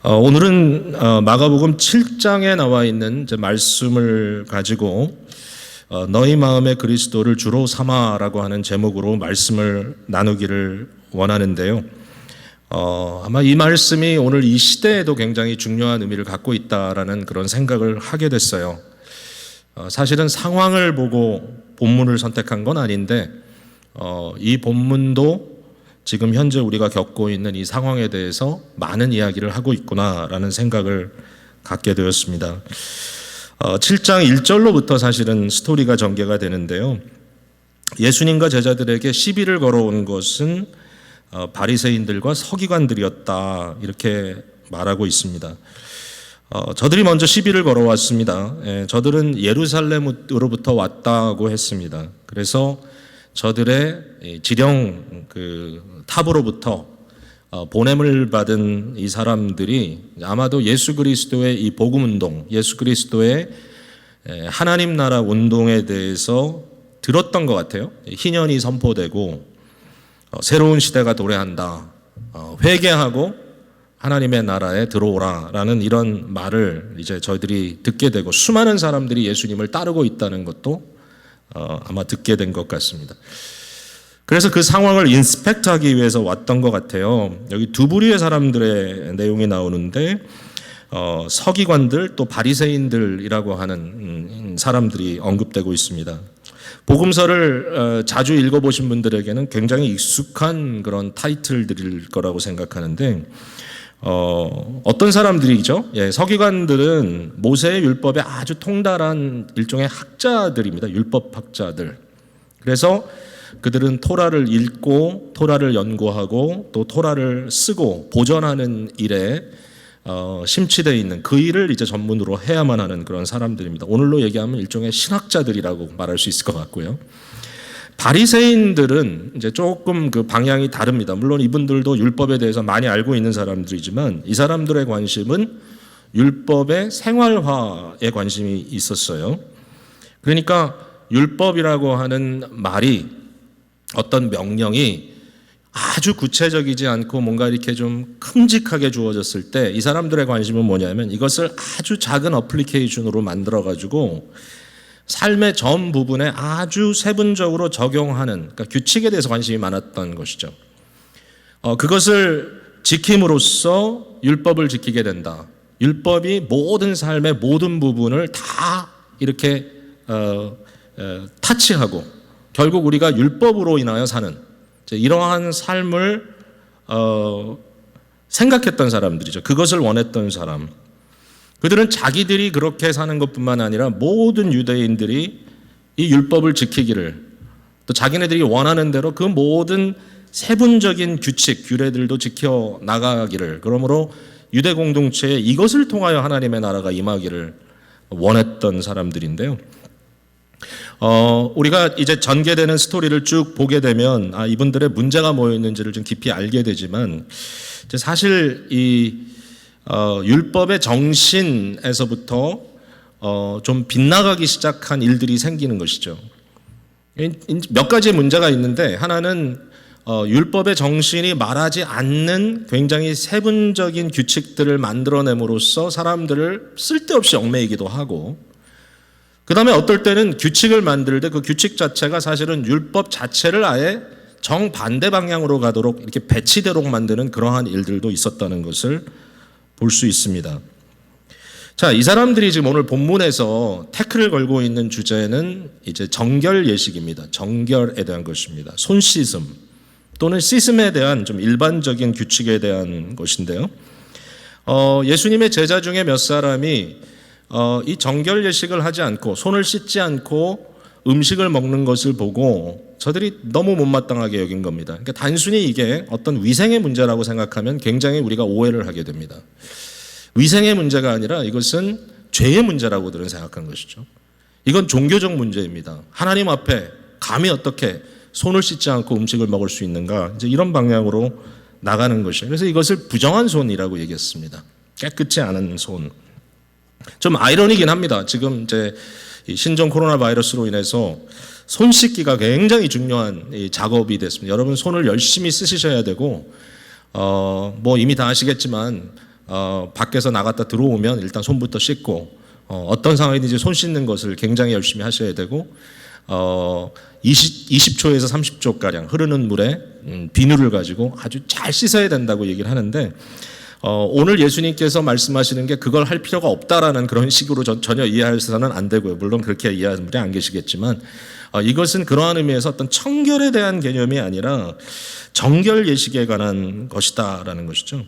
오늘은 마가복음 7장에 나와 있는 말씀을 가지고 너희 마음의 그리스도를 주로 삼아라고 하는 제목으로 말씀을 나누기를 원하는데요. 아마 이 말씀이 오늘 이 시대에도 굉장히 중요한 의미를 갖고 있다라는 그런 생각을 하게 됐어요. 사실은 상황을 보고 본문을 선택한 건 아닌데 이 본문도 지금 현재 우리가 겪고 있는 이 상황에 대해서 많은 이야기를 하고 있구나라는 생각을 갖게 되었습니다. 7장 1절로부터 사실은 스토리가 전개가 되는데요. 예수님과 제자들에게 시비를 걸어온 것은 바리새인들과 서기관들이었다, 이렇게 말하고 있습니다. 저들이 먼저 시비를 걸어왔습니다. 저들은 예루살렘으로부터 왔다고 했습니다. 그래서 저들의 지령 탑으로부터 보냄을 받은 이 사람들이 아마도 예수 그리스도의 이 복음 운동, 예수 그리스도의 하나님 나라 운동에 대해서 들었던 것 같아요. 희년이 선포되고 새로운 시대가 도래한다, 회개하고 하나님의 나라에 들어오라라는 이런 말을 이제 저희들이 듣게 되고, 수많은 사람들이 예수님을 따르고 있다는 것도 아마 듣게 된 것 같습니다. 그래서 그 상황을 인스펙트하기 위해서 왔던 것 같아요. 여기 두 부류의 사람들의 내용이 나오는데 서기관들 또 바리새인들이라고 하는 사람들이 언급되고 있습니다. 복음서를 자주 읽어보신 분들에게는 굉장히 익숙한 그런 타이틀들일 거라고 생각하는데 어떤 사람들이죠? 서기관들은 모세의 율법에 아주 통달한 일종의 학자들입니다. 율법 학자들. 그래서 그들은 토라를 읽고 토라를 연구하고 또 토라를 쓰고 보존하는 일에 심취되어 있는 그 일을 이제 전문으로 해야만 하는 그런 사람들입니다. 오늘로 얘기하면 일종의 신학자들이라고 말할 수 있을 것 같고요. 바리새인들은 이제 조금 그 방향이 다릅니다. 물론 이분들도 율법에 대해서 많이 알고 있는 사람들이지만 이 사람들의 관심은 율법의 생활화에 관심이 있었어요. 그러니까 율법이라고 하는 말이, 어떤 명령이 아주 구체적이지 않고 뭔가 이렇게 좀 큼직하게 주어졌을 때 이 사람들의 관심은 뭐냐면 이것을 아주 작은 어플리케이션으로 만들어가지고 삶의 전 부분에 아주 세분적으로 적용하는, 그러니까 규칙에 대해서 관심이 많았던 것이죠. 그것을 지킴으로써 율법을 지키게 된다. 율법이 모든 삶의 모든 부분을 다 이렇게 타치하고 결국 우리가 율법으로 인하여 사는 이러한 삶을 생각했던 사람들이죠. 그것을 원했던 사람. 그들은 자기들이 그렇게 사는 것뿐만 아니라 모든 유대인들이 이 율법을 지키기를, 또 자기네들이 원하는 대로 그 모든 세분적인 규칙, 규례들도 지켜 나가기를, 그러므로 유대 공동체에 이것을 통하여 하나님의 나라가 임하기를 원했던 사람들인데요. 우리가 이제 전개되는 스토리를 쭉 보게 되면 이분들의 문제가 뭐였는지를 좀 깊이 알게 되지만, 사실 이 율법의 정신에서부터 좀 빗나가기 시작한 일들이 생기는 것이죠. 몇 가지 문제가 있는데, 하나는 율법의 정신이 말하지 않는 굉장히 세분적인 규칙들을 만들어냄으로써 사람들을 쓸데없이 얽매이기도 하고, 그 다음에 어떨 때는 규칙을 만들 때 그 규칙 자체가 사실은 율법 자체를 아예 정반대 방향으로 가도록 이렇게 배치되도록 만드는 그러한 일들도 있었다는 것을 볼 수 있습니다. 자, 이 사람들이 지금 오늘 본문에서 태클을 걸고 있는 주제는 이제 정결 예식입니다. 정결에 대한 것입니다. 손 씻음 또는 씻음에 대한 좀 일반적인 규칙에 대한 것인데요. 예수님의 제자 중에 몇 사람이 이 정결 예식을 하지 않고 손을 씻지 않고 음식을 먹는 것을 보고 저들이 너무 못마땅하게 여긴 겁니다. 그러니까 단순히 이게 어떤 위생의 문제라고 생각하면 굉장히 우리가 오해를 하게 됩니다. 위생의 문제가 아니라 이것은 죄의 문제라고 들은 생각한 것이죠. 이건 종교적 문제입니다. 하나님 앞에 감히 어떻게 손을 씻지 않고 음식을 먹을 수 있는가, 이제 이런 방향으로 나가는 것이에요. 그래서 이것을 부정한 손이라고 얘기했습니다. 깨끗지 않은 손. 좀 아이러니긴 합니다. 지금 이제 신종 코로나 바이러스로 인해서 손 씻기가 굉장히 중요한 작업이 됐습니다. 여러분 손을 열심히 쓰셔야 되고, 뭐 이미 다 아시겠지만 밖에서 나갔다 들어오면 일단 손부터 씻고 어떤 상황이든지 손 씻는 것을 굉장히 열심히 하셔야 되고 20초에서 30초 가량 흐르는 물에 비누를 가지고 아주 잘 씻어야 된다고 얘기를 하는데 오늘 예수님께서 말씀하시는 게 그걸 할 필요가 없다라는 그런 식으로 전혀 이해해서는 안 되고요. 물론 그렇게 이해하는 분이 안 계시겠지만 이것은 그러한 의미에서 어떤 청결에 대한 개념이 아니라 정결 예식에 관한 것이다라는 것이죠.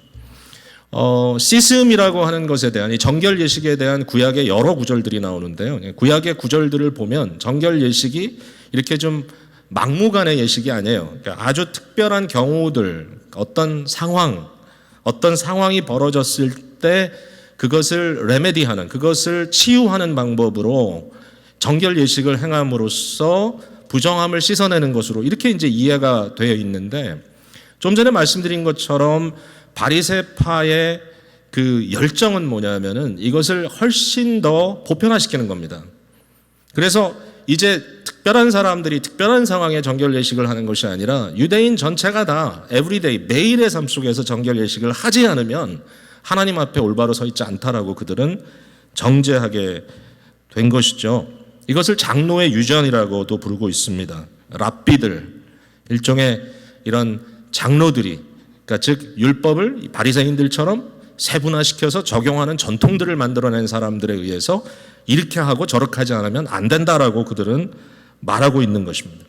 시스임이라고 하는 것에 대한 이 정결 예식에 대한 구약의 여러 구절들이 나오는데요. 구약의 구절들을 보면 정결 예식이 이렇게 좀 막무가내 예식이 아니에요. 그러니까 아주 특별한 경우들, 어떤 상황이 벌어졌을 때 그것을 레메디하는, 그것을 치유하는 방법으로 정결 예식을 행함으로써 부정함을 씻어내는 것으로 이렇게 이제 이해가 되어 있는데, 좀 전에 말씀드린 것처럼 바리새파의 그 열정은 뭐냐면은 이것을 훨씬 더 보편화시키는 겁니다. 그래서 이제 특별한 사람들이 특별한 상황에 정결 예식을 하는 것이 아니라 유대인 전체가 다 에브리데이 매일의 삶 속에서 정결 예식을 하지 않으면 하나님 앞에 올바로 서 있지 않다라고 그들은 정죄하게 된 것이죠. 이것을 장로의 유전이라고도 부르고 있습니다. 랍비들, 일종의 이런 장로들이, 그러니까 즉 율법을 바리새인들처럼 세분화시켜서 적용하는 전통들을 만들어낸 사람들에 의해서 이렇게 하고 저렇게 하지 않으면 안 된다라고 그들은 말하고 있는 것입니다.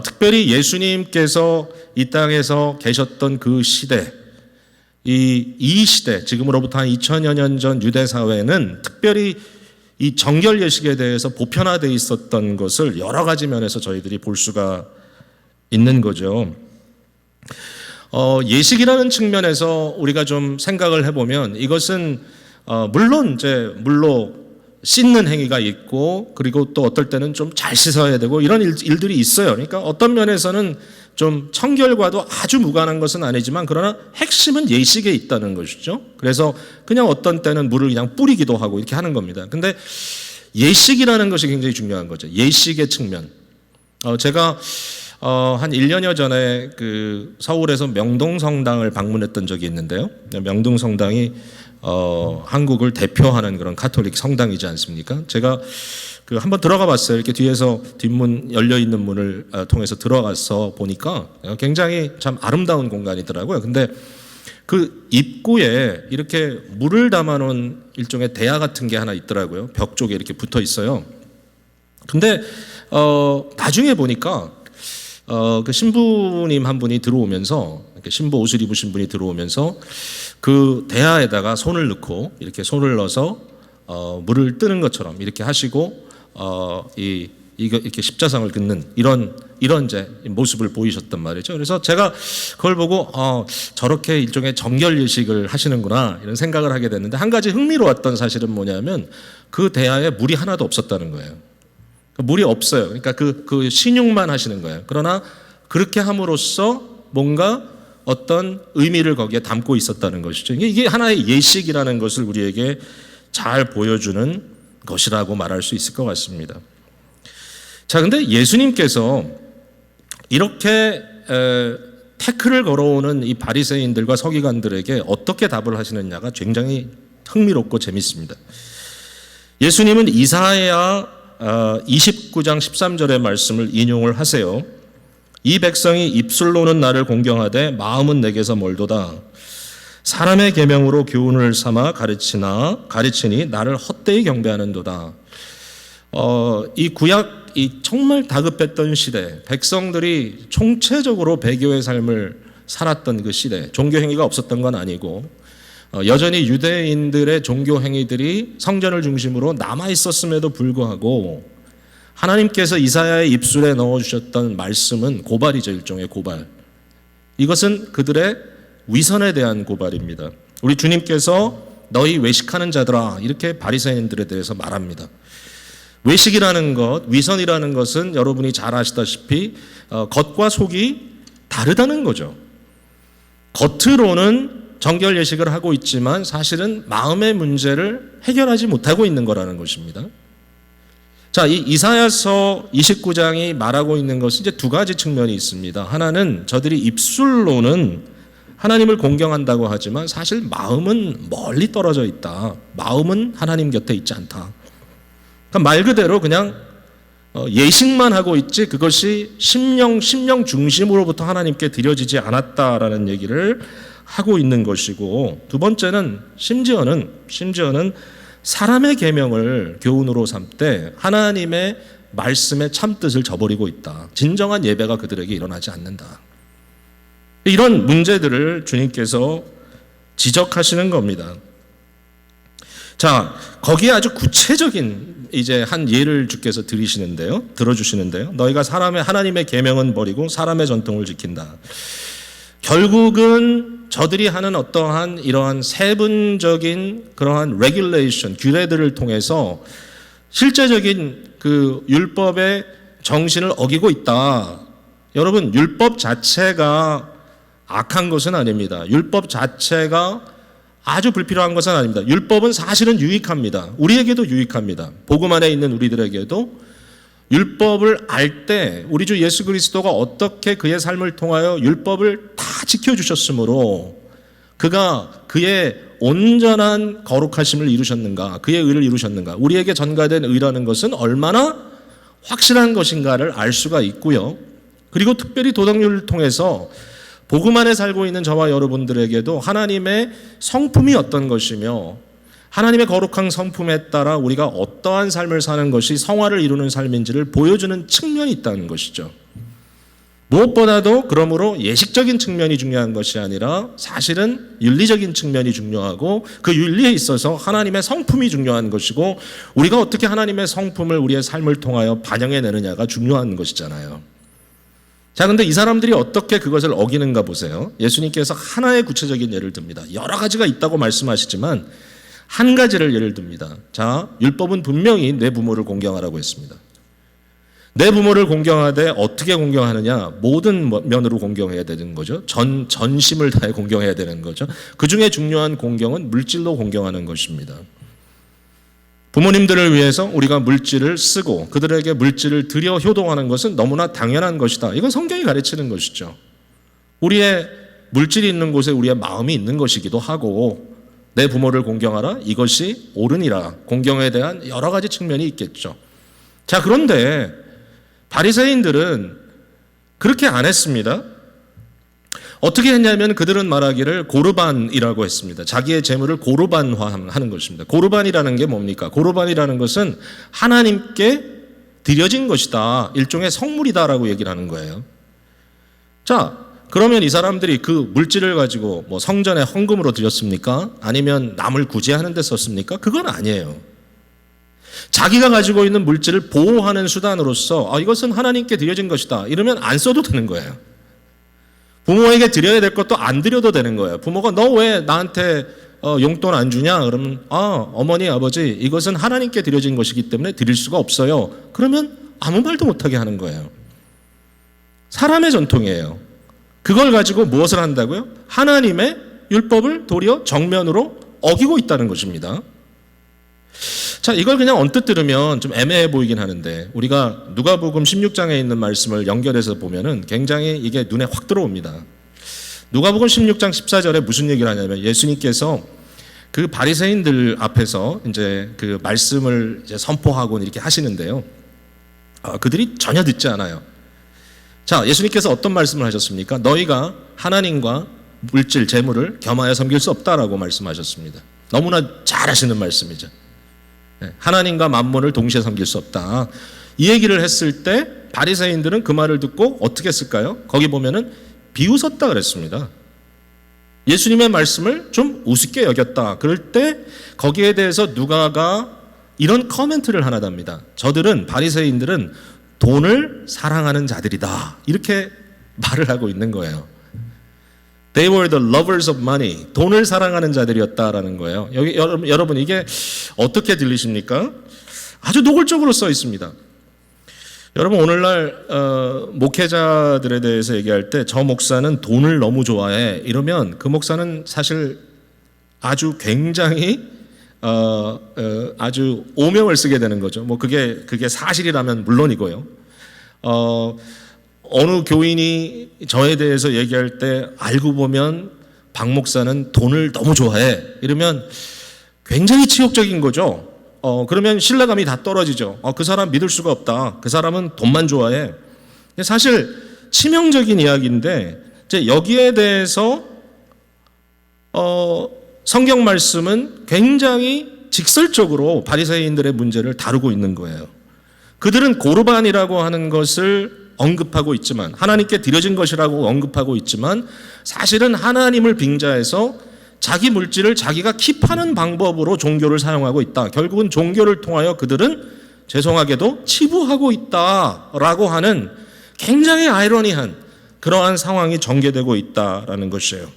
특별히 예수님께서 이 땅에서 계셨던 그 시대, 이 시대, 지금으로부터 한 2000여 년 전 유대 사회는 특별히 이 정결 예식에 대해서 보편화되어 있었던 것을 여러 가지 면에서 저희들이 볼 수가 있는 거죠. 예식이라는 측면에서 우리가 좀 생각을 해보면 이것은 물론 이제 물로 씻는 행위가 있고, 그리고 또 어떨 때는 좀 잘 씻어야 되고 이런 일들이 있어요. 그러니까 어떤 면에서는 좀 청결과도 아주 무관한 것은 아니지만 그러나 핵심은 예식에 있다는 것이죠. 그래서 그냥 어떤 때는 물을 그냥 뿌리기도 하고 이렇게 하는 겁니다. 근데 예식이라는 것이 굉장히 중요한 거죠. 예식의 측면. 제가 한 1년여 전에 그 서울에서 명동성당을 방문했던 적이 있는데요. 명동성당이 한국을 대표하는 그런 가톨릭 성당이지 않습니까? 제가 그 한번 들어가 봤어요. 이렇게 뒤에서 뒷문 열려 있는 문을 통해서 들어가서 보니까 굉장히 참 아름다운 공간이더라고요. 근데 그 입구에 이렇게 물을 담아놓은 일종의 대야 같은 게 하나 있더라고요. 벽 쪽에 이렇게 붙어 있어요. 근데 나중에 보니까 그 신부님 한 분이 들어오면서, 이렇게 신부 옷을 입으신 분이 들어오면서 그 대야에다가 손을 넣고 이렇게 손을 넣어서 물을 뜨는 것처럼 이렇게 하시고 이렇게 십자상을 긋는 이런 이제 모습을 보이셨단 말이죠. 그래서 제가 그걸 보고 저렇게 일종의 정결 예식을 하시는구나 이런 생각을 하게 됐는데, 한 가지 흥미로웠던 사실은 뭐냐면 그 대야에 물이 하나도 없었다는 거예요. 물이 없어요. 그러니까 그 신용만 하시는 거예요. 그러나 그렇게 함으로써 뭔가 어떤 의미를 거기에 담고 있었다는 것이죠. 이게 하나의 예식이라는 것을 우리에게 잘 보여주는 것이라고 말할 수 있을 것 같습니다. 자, 근데 예수님께서 이렇게 태클을 걸어오는 이 바리새인들과 서기관들에게 어떻게 답을 하시느냐가 굉장히 흥미롭고 재밌습니다. 예수님은 이사야 29장 13절의 말씀을 인용을 하세요. 이 백성이 입술로는 나를 공경하되 마음은 내게서 멀도다. 사람의 계명으로 교훈을 삼아 가르치니 나를 헛되이 경배하는도다. 이 구약, 이 정말 다급했던 시대, 백성들이 총체적으로 배교의 삶을 살았던 그 시대, 종교 행위가 없었던 건 아니고 여전히 유대인들의 종교 행위들이 성전을 중심으로 남아 있었음에도 불구하고 하나님께서 이사야의 입술에 넣어주셨던 말씀은 고발이죠. 일종의 고발. 이것은 그들의 위선에 대한 고발입니다. 우리 주님께서 너희 외식하는 자들아 이렇게 바리새인들에 대해서 말합니다. 외식이라는 것, 위선이라는 것은 여러분이 잘 아시다시피 겉과 속이 다르다는 거죠. 겉으로는 정결 예식을 하고 있지만 사실은 마음의 문제를 해결하지 못하고 있는 거라는 것입니다. 자, 이 이사야서 29장이 말하고 있는 것은 이제 두 가지 측면이 있습니다. 하나는 저들이 입술로는 하나님을 공경한다고 하지만 사실 마음은 멀리 떨어져 있다. 마음은 하나님 곁에 있지 않다. 그러니까 말 그대로 그냥 예식만 하고 있지 그것이 심령 중심으로부터 하나님께 드려지지 않았다라는 얘기를 하고 있는 것이고, 두 번째는 심지어는 사람의 계명을 교훈으로 삼되 하나님의 말씀의 참뜻을 저버리고 있다. 진정한 예배가 그들에게 일어나지 않는다. 이런 문제들을 주님께서 지적하시는 겁니다. 자, 거기에 아주 구체적인 이제 한 예를 주께서 들어주시는데요. 너희가 하나님의 계명은 버리고 사람의 전통을 지킨다. 결국은 저들이 하는 어떠한 이러한 세분적인 그러한 레귤레이션, 규례들을 통해서 실제적인 그 율법의 정신을 어기고 있다. 여러분, 율법 자체가 악한 것은 아닙니다. 율법 자체가 아주 불필요한 것은 아닙니다. 율법은 사실은 유익합니다. 우리에게도 유익합니다. 복음 안에 있는 우리들에게도 율법을 알 때 우리 주 예수 그리스도가 어떻게 그의 삶을 통하여 율법을 다 지켜주셨으므로 그가 그의 온전한 거룩하심을 이루셨는가, 그의 의를 이루셨는가, 우리에게 전가된 의라는 것은 얼마나 확실한 것인가를 알 수가 있고요. 그리고 특별히 도덕률을 통해서 복음 안에 살고 있는 저와 여러분들에게도 하나님의 성품이 어떤 것이며 하나님의 거룩한 성품에 따라 우리가 어떠한 삶을 사는 것이 성화를 이루는 삶인지를 보여주는 측면이 있다는 것이죠. 무엇보다도 그러므로 예식적인 측면이 중요한 것이 아니라 사실은 윤리적인 측면이 중요하고 그 윤리에 있어서 하나님의 성품이 중요한 것이고 우리가 어떻게 하나님의 성품을 우리의 삶을 통하여 반영해내느냐가 중요한 것이잖아요. 자, 근데 이 사람들이 어떻게 그것을 어기는가 보세요. 예수님께서 하나의 구체적인 예를 듭니다. 여러 가지가 있다고 말씀하시지만 한 가지를 예를 듭니다. 자, 율법은 분명히 내 부모를 공경하라고 했습니다. 내 부모를 공경하되 어떻게 공경하느냐? 모든 면으로 공경해야 되는 거죠. 전심을 다해 공경해야 되는 거죠. 그 중에 중요한 공경은 물질로 공경하는 것입니다. 부모님들을 위해서 우리가 물질을 쓰고 그들에게 물질을 들여 효도하는 것은 너무나 당연한 것이다. 이건 성경이 가르치는 것이죠. 우리의 물질이 있는 곳에 우리의 마음이 있는 것이기도 하고 내 부모를 공경하라. 이것이 옳으니라. 공경에 대한 여러 가지 측면이 있겠죠. 자, 그런데 바리새인들은 그렇게 안 했습니다. 어떻게 했냐면 그들은 말하기를 고르반이라고 했습니다. 자기의 재물을 고르반화하는 것입니다. 고르반이라는 게 뭡니까? 고르반이라는 것은 하나님께 드려진 것이다. 일종의 성물이다라고 얘기를 하는 거예요. 자, 그러면 이 사람들이 그 물질을 가지고 뭐 성전에 헌금으로 드렸습니까? 아니면 남을 구제하는 데 썼습니까? 그건 아니에요. 자기가 가지고 있는 물질을 보호하는 수단으로서 이것은 하나님께 드려진 것이다. 이러면 안 써도 되는 거예요. 부모에게 드려야 될 것도 안 드려도 되는 거예요. 부모가 너 왜 나한테 용돈 안 주냐? 그러면 어머니 아버지 이것은 하나님께 드려진 것이기 때문에 드릴 수가 없어요. 그러면 아무 말도 못하게 하는 거예요. 사람의 전통이에요. 그걸 가지고 무엇을 한다고요? 하나님의 율법을 도리어 정면으로 어기고 있다는 것입니다. 자, 이걸 그냥 언뜻 들으면 좀 애매해 보이긴 하는데 우리가 누가복음 16장에 있는 말씀을 연결해서 보면은 굉장히 이게 눈에 확 들어옵니다. 누가복음 16장 14절에 무슨 얘기를 하냐면 예수님께서 그 바리새인들 앞에서 이제 그 말씀을 이제 선포하고 이렇게 하시는데요. 그들이 전혀 듣지 않아요. 자, 예수님께서 어떤 말씀을 하셨습니까? 너희가 하나님과 물질, 재물을 겸하여 섬길 수 없다라고 말씀하셨습니다. 너무나 잘 하시는 말씀이죠. 하나님과 만몬을 동시에 섬길 수 없다. 이 얘기를 했을 때 바리새인들은 그 말을 듣고 어떻게 했을까요? 거기 보면은 비웃었다 그랬습니다. 예수님의 말씀을 좀 우습게 여겼다. 그럴 때 거기에 대해서 누가가 이런 커멘트를 하나 답니다. 바리새인들은 돈을 사랑하는 자들이다. 이렇게 말을 하고 있는 거예요. They were the lovers of money. 돈을 사랑하는 자들이었다라는 거예요. 여기 여러분 이게 어떻게 들리십니까? 아주 노골적으로 써 있습니다. 여러분 오늘날 목회자들에 대해서 얘기할 때 저 목사는 돈을 너무 좋아해 이러면 그 목사는 사실 아주 굉장히 아주 오명을 쓰게 되는 거죠. 뭐 그게 사실이라면 물론이고요. 어느 교인이 저에 대해서 얘기할 때 알고 보면 박 목사는 돈을 너무 좋아해. 이러면 굉장히 치욕적인 거죠. 그러면 신뢰감이 다 떨어지죠. 그 사람 믿을 수가 없다. 그 사람은 돈만 좋아해. 사실 치명적인 이야기인데 이제 여기에 대해서 성경 말씀은 굉장히 직설적으로 바리새인들의 문제를 다루고 있는 거예요. 그들은 고르반이라고 하는 것을 언급하고 있지만, 하나님께 드려진 것이라고 언급하고 있지만, 사실은 하나님을 빙자해서 자기 물질을 자기가 킵하는 방법으로 종교를 사용하고 있다. 결국은 종교를 통하여 그들은 죄송하게도 치부하고 있다라고 하는 굉장히 아이러니한 그러한 상황이 전개되고 있다라는 것이에요.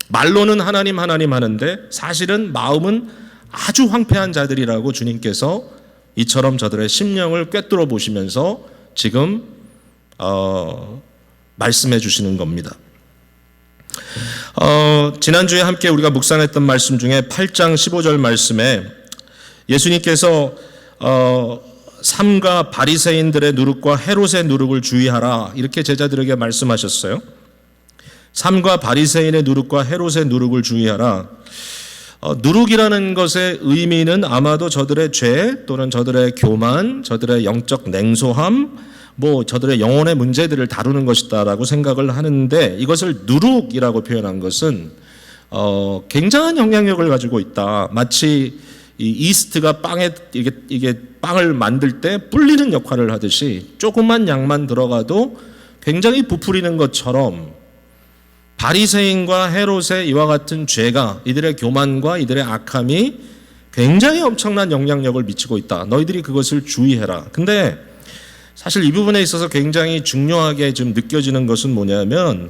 말로는 하나님 하나님 하는데 사실은 마음은 아주 황폐한 자들이라고 주님께서 이처럼 저들의 심령을 꿰뚫어 보시면서 지금 말씀해 주시는 겁니다. 지난주에 함께 우리가 묵상했던 말씀 중에 8장 15절 말씀에 예수님께서 삼가 바리새인들의 누룩과 헤롯의 누룩을 주의하라 이렇게 제자들에게 말씀하셨어요. 삼가 바리새인의 누룩과 헤롯의 누룩을 주의하라. 누룩이라는 것의 의미는 아마도 저들의 죄 또는 저들의 교만, 저들의 영적 냉소함, 저들의 영혼의 문제들을 다루는 것이다라고 생각을 하는데, 이것을 누룩이라고 표현한 것은 굉장한 영향력을 가지고 있다. 마치 이 이스트가 이게 빵을 만들 때 불리는 역할을 하듯이 조금만 양만 들어가도 굉장히 부풀리는 것처럼 바리새인과 헤롯의 이와 같은 죄가, 이들의 교만과 이들의 악함이 굉장히 엄청난 영향력을 미치고 있다. 너희들이 그것을 주의해라. 근데 사실 이 부분에 있어서 굉장히 중요하게 좀 느껴지는 것은 뭐냐면,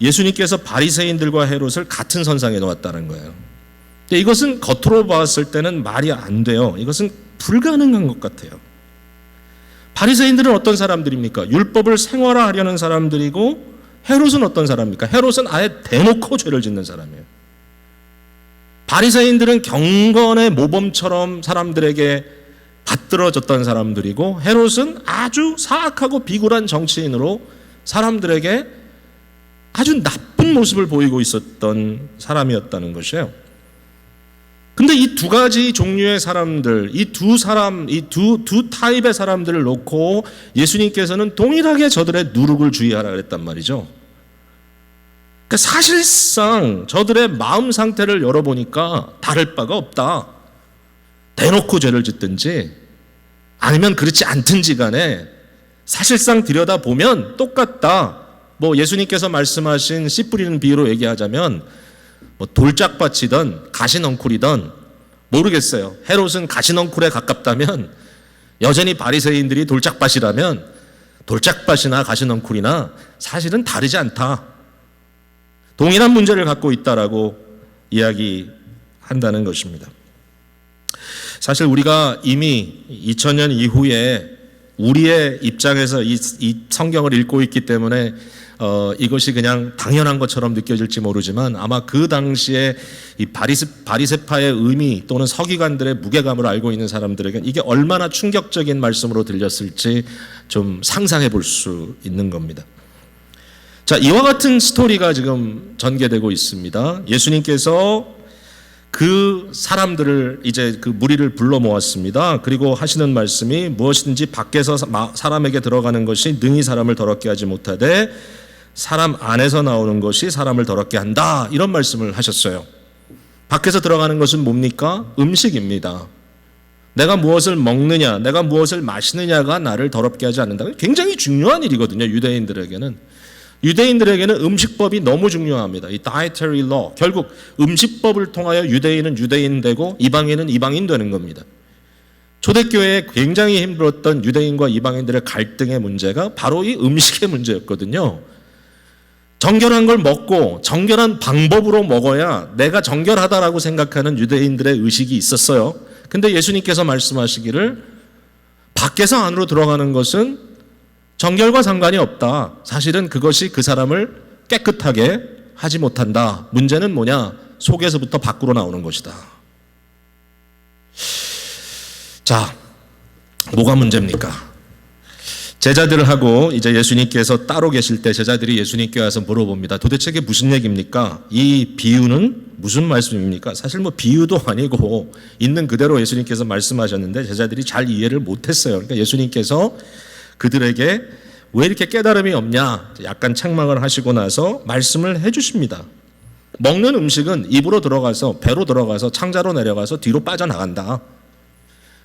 예수님께서 바리새인들과 헤롯을 같은 선상에 놓았다는 거예요. 근데 이것은 겉으로 봤을 때는 말이 안 돼요. 이것은 불가능한 것 같아요. 바리새인들은 어떤 사람들입니까? 율법을 생활화하려는 사람들이고, 헤롯은 어떤 사람입니까? 헤롯은 아예 대놓고 죄를 짓는 사람이에요. 바리새인들은 경건의 모범처럼 사람들에게 받들어졌던 사람들이고, 헤롯은 아주 사악하고 비굴한 정치인으로 사람들에게 아주 나쁜 모습을 보이고 있었던 사람이었다는 것이에요. 근데 이 두 가지 종류의 사람들, 이 두 타입의 사람들을 놓고 예수님께서는 동일하게 저들의 누룩을 주의하라 그랬단 말이죠. 그러니까 사실상 저들의 마음 상태를 열어보니까 다를 바가 없다. 대놓고 죄를 짓든지 아니면 그렇지 않든지 간에 사실상 들여다보면 똑같다. 예수님께서 말씀하신 씨 뿌리는 비유로 얘기하자면 돌짝밭이든 가시넝쿨이든 모르겠어요. 헤롯은 가시넝쿨에 가깝다면 여전히 바리새인들이 돌짝밭이라면 돌짝밭이나 가시넝쿨이나 사실은 다르지 않다. 동일한 문제를 갖고 있다라고 이야기한다는 것입니다. 사실 우리가 이미 2000년 이후에 우리의 입장에서 이 성경을 읽고 있기 때문에 이것이 그냥 당연한 것처럼 느껴질지 모르지만, 아마 그 당시에 이 바리새파의 의미 또는 서기관들의 무게감을 알고 있는 사람들에게는 이게 얼마나 충격적인 말씀으로 들렸을지 좀 상상해 볼 수 있는 겁니다. 자, 이와 같은 스토리가 지금 전개되고 있습니다. 예수님께서 그 사람들을 이제 그 무리를 불러 모았습니다. 그리고 하시는 말씀이 무엇이든지 밖에서 사람에게 들어가는 것이 능히 사람을 더럽게 하지 못하되 사람 안에서 나오는 것이 사람을 더럽게 한다. 이런 말씀을 하셨어요. 밖에서 들어가는 것은 뭡니까? 음식입니다. 내가 무엇을 먹느냐, 내가 무엇을 마시느냐가 나를 더럽게 하지 않는다. 굉장히 중요한 일이거든요. 유대인들에게는 음식법이 너무 중요합니다. 이 dietary law, 결국 음식법을 통하여 유대인은 유대인 되고 이방인은 이방인 되는 겁니다. 초대교회에 굉장히 힘들었던 유대인과 이방인들의 갈등의 문제가 바로 이 음식의 문제였거든요. 정결한 걸 먹고 정결한 방법으로 먹어야 내가 정결하다라고 생각하는 유대인들의 의식이 있었어요. 근데 예수님께서 말씀하시기를 밖에서 안으로 들어가는 것은 정결과 상관이 없다. 사실은 그것이 그 사람을 깨끗하게 하지 못한다. 문제는 뭐냐? 속에서부터 밖으로 나오는 것이다. 자, 뭐가 문제입니까? 제자들하고 이제 예수님께서 따로 계실 때 제자들이 예수님께 와서 물어봅니다. 도대체 이게 무슨 얘기입니까? 이 비유는 무슨 말씀입니까? 사실 뭐 비유도 아니고 있는 그대로 예수님께서 말씀하셨는데 제자들이 잘 이해를 못했어요. 그러니까 예수님께서 그들에게 왜 이렇게 깨달음이 없냐? 약간 책망을 하시고 나서 말씀을 해주십니다. 먹는 음식은 입으로 들어가서 배로 들어가서 창자로 내려가서 뒤로 빠져나간다.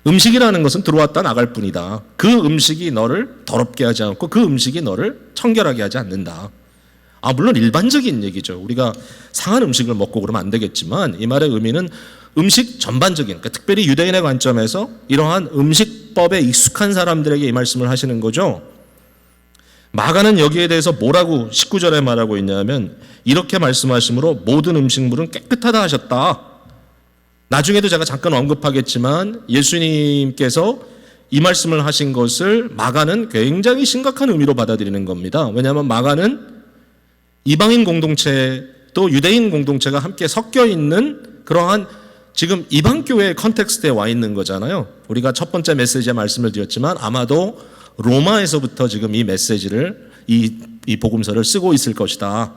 음식이라는 것은 들어왔다 나갈 뿐이다. 그 음식이 너를 더럽게 하지 않고 그 음식이 너를 청결하게 하지 않는다. 물론 일반적인 얘기죠. 우리가 상한 음식을 먹고 그러면 안 되겠지만 이 말의 의미는 음식 전반적인, 그러니까 특별히 유대인의 관점에서 이러한 음식법에 익숙한 사람들에게 이 말씀을 하시는 거죠. 마가는 여기에 대해서 뭐라고 19절에 말하고 있냐면 이렇게 말씀하시므로 모든 음식물은 깨끗하다 하셨다. 나중에도 제가 잠깐 언급하겠지만 예수님께서 이 말씀을 하신 것을 마가는 굉장히 심각한 의미로 받아들이는 겁니다. 왜냐하면 마가는 이방인 공동체 또 유대인 공동체가 함께 섞여 있는 그러한 지금 이방교회의 컨텍스트에 와 있는 거잖아요. 우리가 첫 번째 메시지에 말씀을 드렸지만 아마도 로마에서부터 지금 이 메시지를 이 복음서를 쓰고 있을 것이다.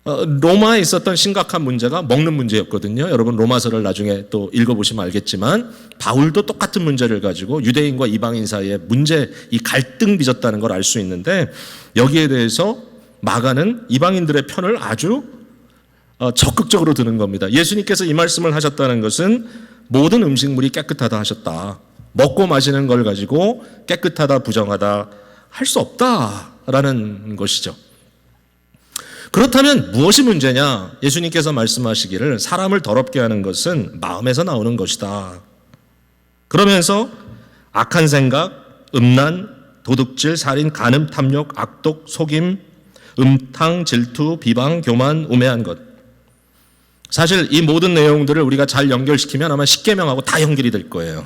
로마에 있었던 심각한 문제가 먹는 문제였거든요. 여러분 로마서를 나중에 또 읽어보시면 알겠지만 바울도 똑같은 문제를 가지고 유대인과 이방인 사이에 문제, 이 갈등 빚었다는 걸 알 수 있는데 여기에 대해서 마가는 이방인들의 편을 아주 적극적으로 드는 겁니다. 예수님께서 이 말씀을 하셨다는 것은 모든 음식물이 깨끗하다 하셨다. 먹고 마시는 걸 가지고 깨끗하다 부정하다 할 수 없다라는 것이죠. 그렇다면 무엇이 문제냐? 예수님께서 말씀하시기를 사람을 더럽게 하는 것은 마음에서 나오는 것이다. 그러면서 악한 생각, 음란, 도둑질, 살인, 간음, 탐욕, 악독, 속임, 음탕, 질투, 비방, 교만, 우매한 것. 사실 이 모든 내용들을 우리가 잘 연결시키면 아마 십계명하고 다 연결이 될 거예요.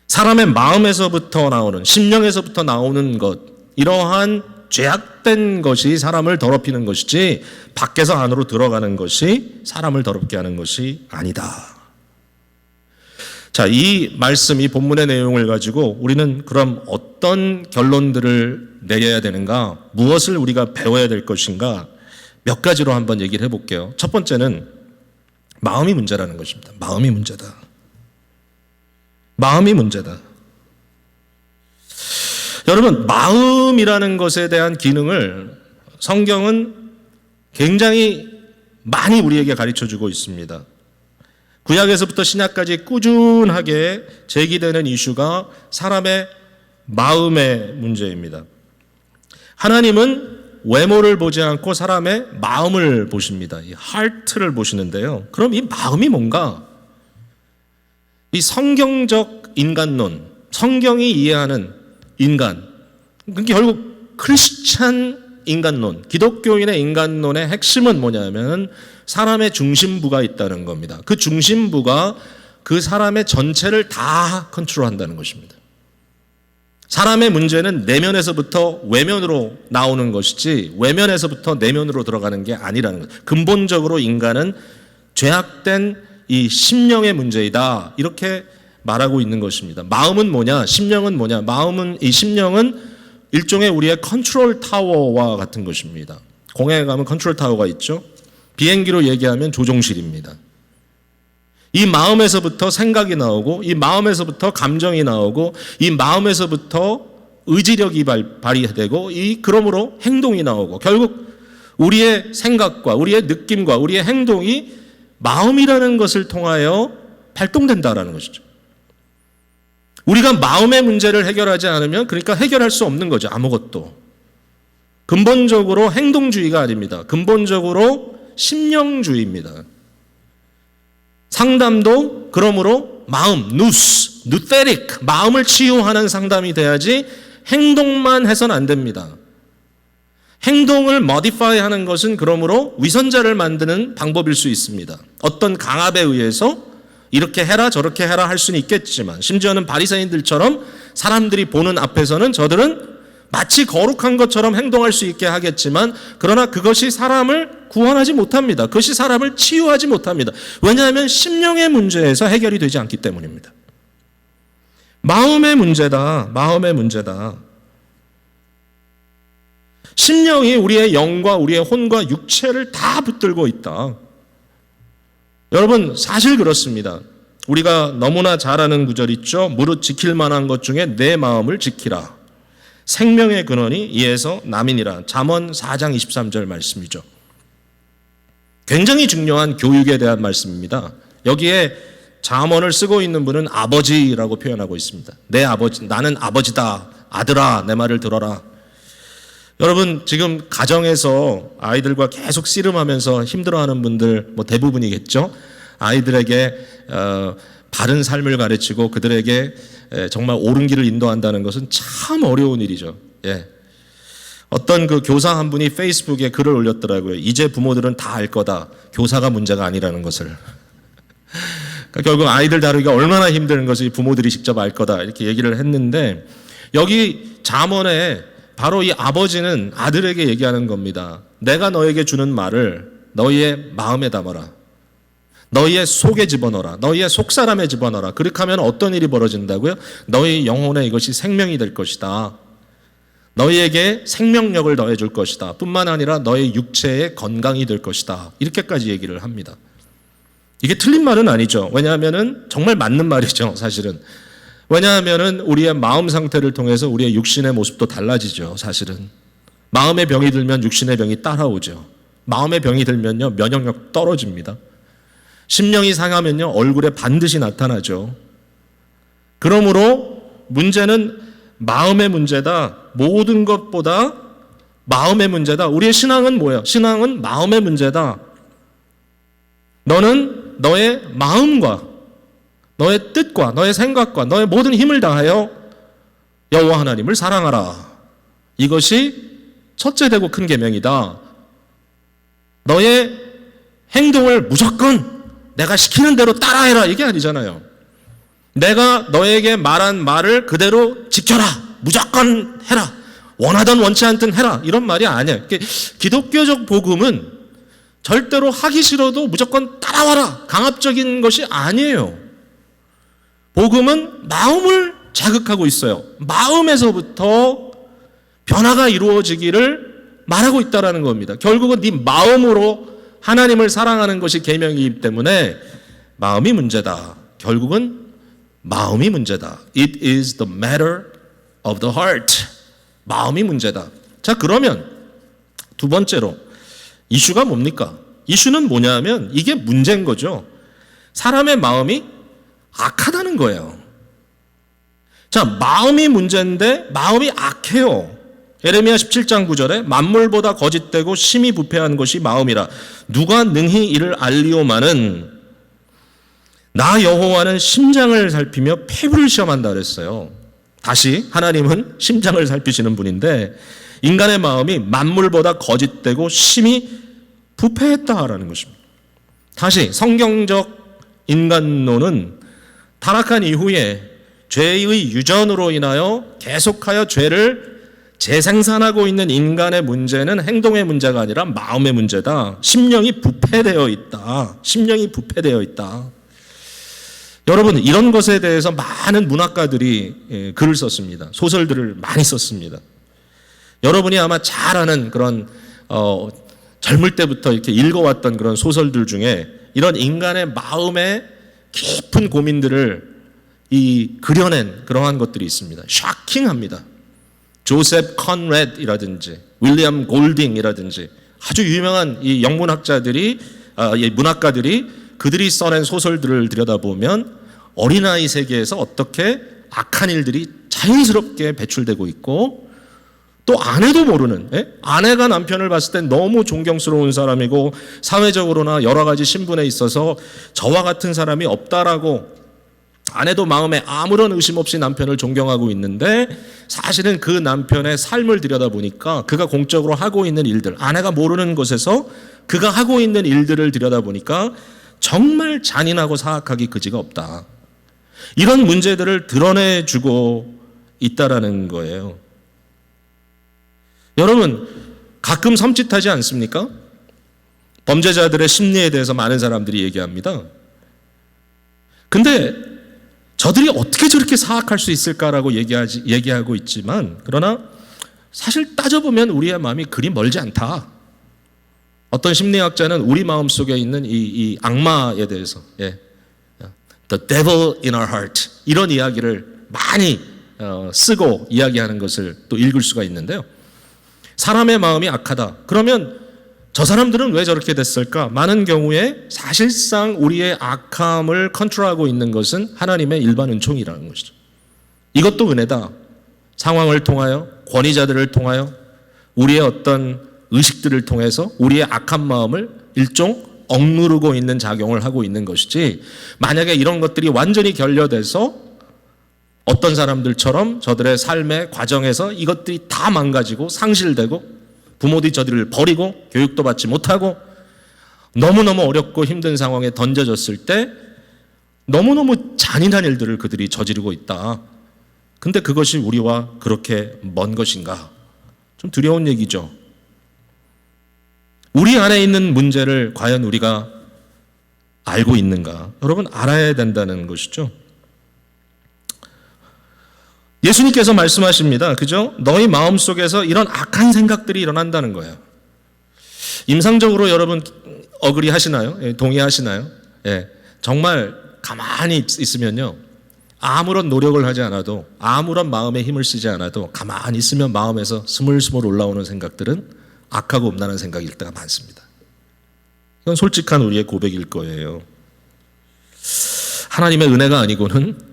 사람의 마음에서부터 나오는, 심령에서부터 나오는 것, 이러한 죄악된 것이 사람을 더럽히는 것이지 밖에서 안으로 들어가는 것이 사람을 더럽게 하는 것이 아니다. 자, 이 말씀, 이 본문의 내용을 가지고 우리는 그럼 어떤 결론들을 내려야 되는가? 무엇을 우리가 배워야 될 것인가? 몇 가지로 한번 얘기를 해볼게요. 첫 번째는 마음이 문제라는 것입니다. 마음이 문제다. 마음이 문제다. 여러분, 마음이라는 것에 대한 기능을 성경은 굉장히 많이 우리에게 가르쳐주고 있습니다. 구약에서부터 신약까지 꾸준하게 제기되는 이슈가 사람의 마음의 문제입니다. 하나님은 외모를 보지 않고 사람의 마음을 보십니다. 이 하트를 보시는데요. 그럼 이 마음이 뭔가? 이 성경적 인간론, 성경이 이해하는 인간, 그러니까 결국 크리스찬 인간론, 기독교인의 인간론의 핵심은 뭐냐면 사람의 중심부가 있다는 겁니다. 그 중심부가 그 사람의 전체를 다 컨트롤한다는 것입니다. 사람의 문제는 내면에서부터 외면으로 나오는 것이지 외면에서부터 내면으로 들어가는 게 아니라는 것. 근본적으로 인간은 죄악된 이 심령의 문제이다. 이렇게 말하고 있는 것입니다. 마음은 뭐냐? 심령은 뭐냐? 이 심령은 일종의 우리의 컨트롤 타워와 같은 것입니다. 공항에 가면 컨트롤 타워가 있죠. 비행기로 얘기하면 조종실입니다. 이 마음에서부터 생각이 나오고 이 마음에서부터 감정이 나오고 이 마음에서부터 의지력이 발휘되고 그러므로 행동이 나오고 결국 우리의 생각과 우리의 느낌과 우리의 행동이 마음이라는 것을 통하여 발동된다라는 것이죠. 우리가 마음의 문제를 해결하지 않으면 그러니까 해결할 수 없는 거죠. 아무것도. 근본적으로 행동주의가 아닙니다. 근본적으로 심령주의입니다. 상담도 그러므로 마음, 누테릭, 마음을 치유하는 상담이 돼야지 행동만 해서는 안 됩니다. 행동을 modify 하는 것은 그러므로 위선자를 만드는 방법일 수 있습니다. 어떤 강압에 의해서 이렇게 해라 저렇게 해라 할 수는 있겠지만 심지어는 바리새인들처럼 사람들이 보는 앞에서는 저들은 마치 거룩한 것처럼 행동할 수 있게 하겠지만 그러나 그것이 사람을 구원하지 못합니다. 그것이 사람을 치유하지 못합니다. 왜냐하면 심령의 문제에서 해결이 되지 않기 때문입니다. 마음의 문제다. 마음의 문제다. 심령이 우리의 영과 우리의 혼과 육체를 다 붙들고 있다. 여러분, 사실 그렇습니다. 우리가 너무나 잘 아는 구절 있죠. 무릇 지킬 만한 것 중에 내 마음을 지키라. 생명의 근원이 이에서 남이니라. 잠언 4장 23절 말씀이죠. 굉장히 중요한 교육에 대한 말씀입니다. 여기에 잠언을 쓰고 있는 분은 아버지라고 표현하고 있습니다. 내 아버지, 나는 아버지다. 아들아, 내 말을 들어라. 여러분, 지금 가정에서 아이들과 계속 씨름하면서 힘들어하는 분들 대부분이겠죠. 아이들에게 바른 삶을 가르치고 그들에게 정말 옳은 길을 인도한다는 것은 참 어려운 일이죠. 예. 어떤 그 교사 한 분이 페이스북에 글을 올렸더라고요. 이제 부모들은 다 알 거다. 교사가 문제가 아니라는 것을. 그러니까 결국 아이들 다루기가 얼마나 힘든 것을 부모들이 직접 알 거다. 이렇게 얘기를 했는데, 여기 잠언에 바로 이 아버지는 아들에게 얘기하는 겁니다. 내가 너에게 주는 말을 너희의 마음에 담아라. 너희의 속에 집어넣어라. 너희의 속사람에 집어넣어라. 그렇게 하면 어떤 일이 벌어진다고요? 너희 영혼에 이것이 생명이 될 것이다. 너희에게 생명력을 더해줄 것이다. 뿐만 아니라 너의 육체의 건강이 될 것이다. 이렇게까지 얘기를 합니다. 이게 틀린 말은 아니죠. 왜냐하면 정말 맞는 말이죠. 사실은. 왜냐하면 우리의 마음 상태를 통해서 우리의 육신의 모습도 달라지죠. 사실은. 마음의 병이 들면 육신의 병이 따라오죠. 마음의 병이 들면요, 면역력 떨어집니다. 심령이 상하면요, 얼굴에 반드시 나타나죠. 그러므로 문제는 마음의 문제다. 모든 것보다 마음의 문제다. 우리의 신앙은 뭐예요? 신앙은 마음의 문제다. 너는 너의 마음과 너의 뜻과 너의 생각과 너의 모든 힘을 다하여 여호와 하나님을 사랑하라. 이것이 첫째 되고 큰 계명이다. 너의 행동을 무조건 내가 시키는 대로 따라해라. 이게 아니잖아요. 내가 너에게 말한 말을 그대로 지켜라. 무조건 해라. 원하든 원치 않든 해라. 이런 말이 아니에요. 기독교적 복음은 절대로 하기 싫어도 무조건 따라와라. 강압적인 것이 아니에요. 복음은 마음을 자극하고 있어요. 마음에서부터 변화가 이루어지기를 말하고 있다는 겁니다. 결국은 네 마음으로 하나님을 사랑하는 것이 계명이기 때문에 마음이 문제다. 결국은 마음이 문제다. It is the matter of the heart. 마음이 문제다. 자, 그러면 두 번째로 이슈가 뭡니까? 이슈는 뭐냐면 이게 문제인 거죠. 사람의 마음이 악하다는 거예요. 자, 마음이 문제인데 마음이 악해요. 예레미야 17장 9절에 만물보다 거짓되고 심히 부패한 것이 마음이라. 누가 능히 이를 알리오마는 나 여호와는 심장을 살피며 폐부를 시험한다 그랬어요. 다시 하나님은 심장을 살피시는 분인데 인간의 마음이 만물보다 거짓되고 심히 부패했다라는 것입니다. 다시 성경적 인간론은 타락한 이후에 죄의 유전으로 인하여 계속하여 죄를 재생산하고 있는 인간의 문제는 행동의 문제가 아니라 마음의 문제다. 심령이 부패되어 있다. 심령이 부패되어 있다. 여러분, 이런 것에 대해서 많은 문학가들이 글을 썼습니다. 소설들을 많이 썼습니다. 여러분이 아마 잘 아는 그런 젊을 때부터 이렇게 읽어왔던 그런 소설들 중에 이런 인간의 마음의 깊은 고민들을 그려낸 그러한 것들이 있습니다. 샤킹합니다. 조셉 컨레드이라든지 윌리엄 골딩이라든지 아주 유명한 이 영문학자들이 문학가들이 그들이 써낸 소설들을 들여다보면 어린아이 세계에서 어떻게 악한 일들이 자연스럽게 배출되고 있고 또 아내도 모르는, 아내가 남편을 봤을 땐 너무 존경스러운 사람이고 사회적으로나 여러 가지 신분에 있어서 저와 같은 사람이 없다라고 아내도 마음에 아무런 의심 없이 남편을 존경하고 있는데 사실은 그 남편의 삶을 들여다보니까 그가 공적으로 하고 있는 일들, 아내가 모르는 곳에서 그가 하고 있는 일들을 들여다보니까 정말 잔인하고 사악하기 그지가 없다. 이런 문제들을 드러내주고 있다라는 거예요. 여러분, 가끔 섬찟하지 않습니까? 범죄자들의 심리에 대해서 많은 사람들이 얘기합니다. 근데 저들이 어떻게 저렇게 사악할 수 있을까라고 얘기하고 있지만, 그러나 사실 따져보면 우리의 마음이 그리 멀지 않다. 어떤 심리학자는 우리 마음 속에 있는 이 악마에 대해서, The devil in our heart, 이런 이야기를 많이 쓰고 이야기하는 것을 또 읽을 수가 있는데요. 사람의 마음이 악하다. 그러면 저 사람들은 왜 저렇게 됐을까? 많은 경우에 사실상 우리의 악함을 컨트롤하고 있는 것은 하나님의 일반 은총이라는 것이죠. 이것도 은혜다. 상황을 통하여, 권위자들을 통하여, 우리의 어떤 의식들을 통해서 우리의 악한 마음을 일종 억누르고 있는 작용을 하고 있는 것이지, 만약에 이런 것들이 완전히 결여돼서 어떤 사람들처럼 저들의 삶의 과정에서 이것들이 다 망가지고 상실되고 부모들이 저들을 버리고 교육도 받지 못하고 너무너무 어렵고 힘든 상황에 던져졌을 때 너무너무 잔인한 일들을 그들이 저지르고 있다. 근데 그것이 우리와 그렇게 먼 것인가? 좀 두려운 얘기죠. 우리 안에 있는 문제를 과연 우리가 알고 있는가? 여러분, 알아야 된다는 것이죠. 예수님께서 말씀하십니다. 그죠? 너희 마음속에서 이런 악한 생각들이 일어난다는 거예요. 임상적으로 여러분 어그리 하시나요? 동의하시나요? 정말 가만히 있으면요, 아무런 노력을 하지 않아도, 아무런 마음의 힘을 쓰지 않아도 가만히 있으면 마음에서 스물스물 올라오는 생각들은 악하고 음란한 생각일 때가 많습니다. 이건 솔직한 우리의 고백일 거예요. 하나님의 은혜가 아니고는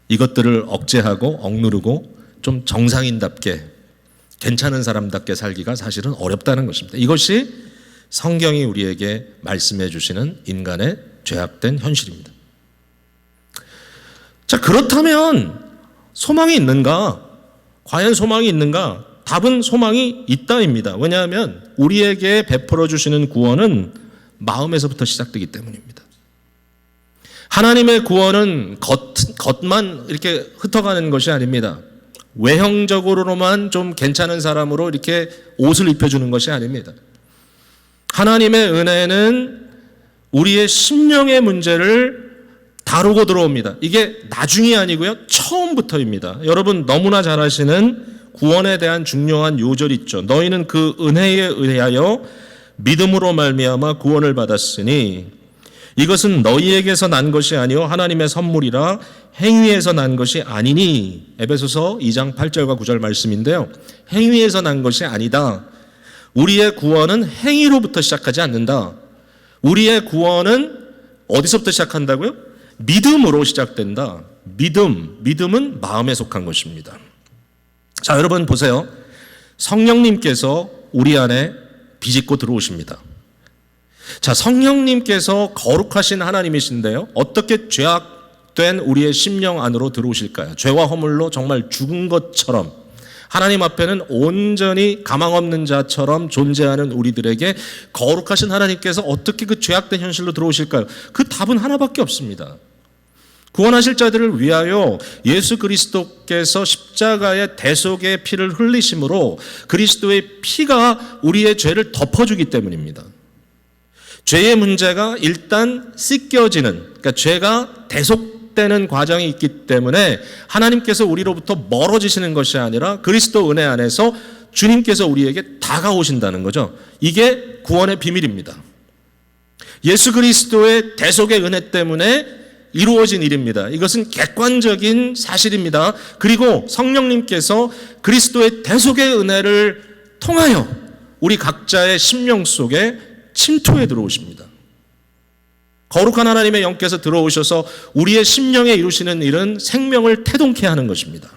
이것들을 억제하고 억누르고 좀 정상인답게, 괜찮은 사람답게 살기가 사실은 어렵다는 것입니다. 이것이 성경이 우리에게 말씀해 주시는 인간의 죄악된 현실입니다. 자, 그렇다면 소망이 있는가? 과연 소망이 있는가? 답은 소망이 있다입니다. 왜냐하면 우리에게 베풀어 주시는 구원은 마음에서부터 시작되기 때문입니다. 하나님의 구원은 겉만 이렇게 흩어가는 것이 아닙니다. 외형적으로만 좀 괜찮은 사람으로 이렇게 옷을 입혀주는 것이 아닙니다. 하나님의 은혜는 우리의 심령의 문제를 다루고 들어옵니다. 이게 나중이 아니고요, 처음부터입니다. 여러분 너무나 잘 아시는 구원에 대한 중요한 요절 있죠. 너희는 그 은혜에 의하여 믿음으로 말미암아 구원을 받았으니 이것은 너희에게서 난 것이 아니요 하나님의 선물이라 행위에서 난 것이 아니니. 에베소서 2장 8절과 9절 말씀인데요. 행위에서 난 것이 아니다. 우리의 구원은 행위로부터 시작하지 않는다. 우리의 구원은 어디서부터 시작한다고요? 믿음으로 시작된다. 믿음은 마음에 속한 것입니다. 자, 여러분 보세요. 성령님께서 우리 안에 비집고 들어오십니다. 자, 성령님께서 거룩하신 하나님이신데요, 어떻게 죄악된 우리의 심령 안으로 들어오실까요? 죄와 허물로 정말 죽은 것처럼 하나님 앞에는 온전히 가망 없는 자처럼 존재하는 우리들에게 거룩하신 하나님께서 어떻게 그 죄악된 현실로 들어오실까요? 그 답은 하나밖에 없습니다. 구원하실 자들을 위하여 예수 그리스도께서 십자가의 대속의 피를 흘리심으로 그리스도의 피가 우리의 죄를 덮어주기 때문입니다. 죄의 문제가 일단 씻겨지는, 그러니까 죄가 대속되는 과정이 있기 때문에 하나님께서 우리로부터 멀어지시는 것이 아니라 그리스도 은혜 안에서 주님께서 우리에게 다가오신다는 거죠. 이게 구원의 비밀입니다. 예수 그리스도의 대속의 은혜 때문에 이루어진 일입니다. 이것은 객관적인 사실입니다. 그리고 성령님께서 그리스도의 대속의 은혜를 통하여 우리 각자의 심령 속에 침투해 들어오십니다. 거룩한 하나님의 영께서 들어오셔서 우리의 심령에 이루시는 일은 생명을 태동케 하는 것입니다.